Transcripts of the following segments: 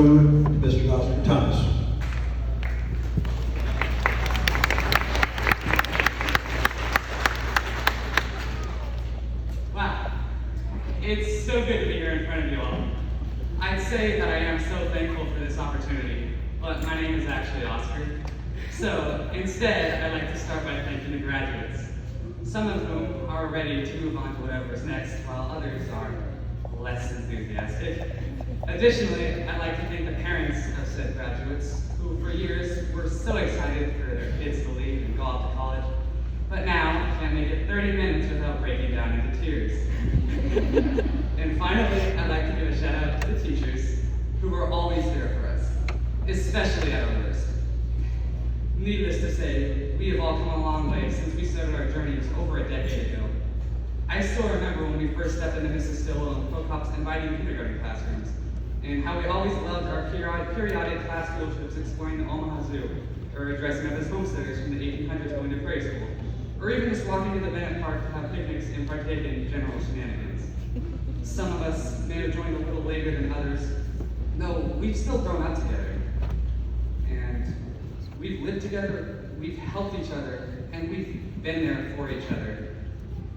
food to Mr. Oscar Thomas. Wow, it's so good to be here in front of you all. I'd say that I am so thankful for this opportunity, but my name is actually Oscar. So instead, I'd like to start by thanking the graduates, some of whom are ready to move on to whatever's next, while others are less enthusiastic. Additionally, I'd like to thank the parents of said graduates, who for years were so excited for their kids to leave and go off to college, but now can't make it 30 minutes without breaking down into tears. And finally, I'd like to give a shout out to the teachers who were always there for us, especially at our worst. Needless to say, we have all come a long way since we started our journeys over a decade ago. I still remember when we first stepped into Mrs. Stillwell and Pocock's inviting kindergarten classrooms, and how we always loved our periodic class field trips exploring the Omaha Zoo, or dressing up as homesteaders from the 1800s going to prairie school, or even just walking to the Bennett Park to have picnics and partake in general shenanigans. Some of us may have joined a little later than others, though we've still grown up together. And we've lived together, we've helped each other, and we've been there for each other.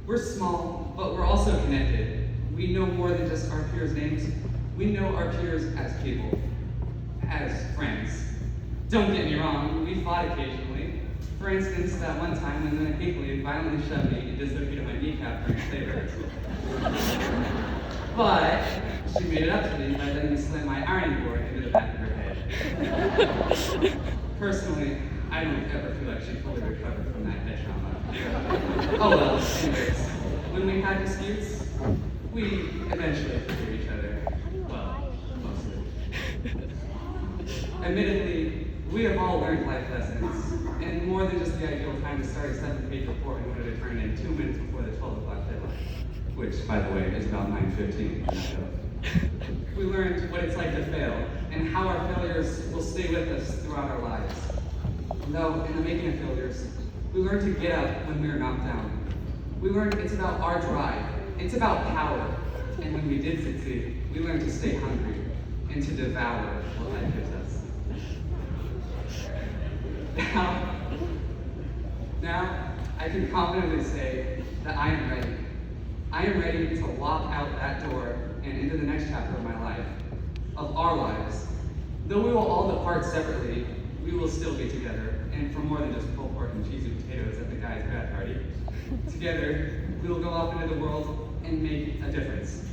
We're small, but we're also connected. We know more than just our peers' names. We know our peers as people, as friends. Don't get me wrong, we fought occasionally. For instance, that one time when the Hinkley violently shoved me and dislocated my kneecap during sleigh rehearsal. But she made it up to me by letting me slam my ironing board into the back of her head. Personally, I don't ever feel like she fully recovered from that head trauma. Oh well, anyways, when we had disputes, we eventually forgave each other. Well, mostly. Admittedly, we have all learned life lessons, and more than just the ideal time to start a 7-page report in order to turn in 2 minutes before the 12 o'clock deadline, which, by the way, is about 9:15. We learned what it's like to fail, and how our failures will stay with us throughout our lives. Though, in the making of failures, we learned to get up when we were knocked down. We learned it's about our drive, it's about power, and when we did succeed, we learned to stay hungry and to devour what life gives us. Now, I can confidently say that I am ready. I am ready to walk out that door and into the next chapter of my life, of our lives. Though we will all depart separately, we will still be together, and for more than just pulled pork and cheesy potatoes at the guy's grad party. Together, we will go off into the world and make a difference.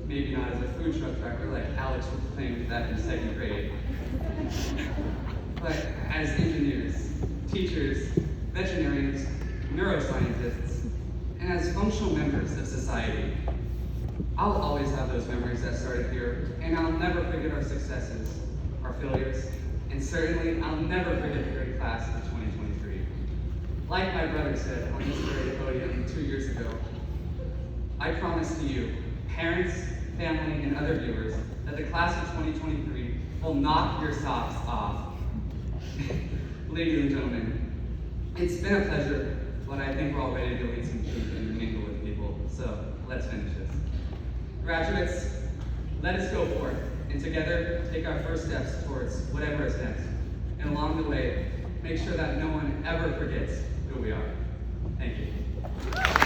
Maybe not as a food truck driver like Alex proclaimed that in 2nd grade, but as engineers, teachers, veterinarians, neuroscientists, and as functional members of society. I'll always have those memories that started here, and I'll never forget our successes, our failures, and certainly I'll never forget the great class of 2023. Like my brother said on this very podium 2 years ago, I promise to you, parents, family, and other viewers, that the class of 2023 will knock your socks off. Ladies and gentlemen, it's been a pleasure, but I think we're all ready to go eat some food and mingle with people, so let's finish this. Graduates, let us go forth, and together take our first steps towards whatever is next. And along the way, make sure that no one ever forgets who we are. Thank you.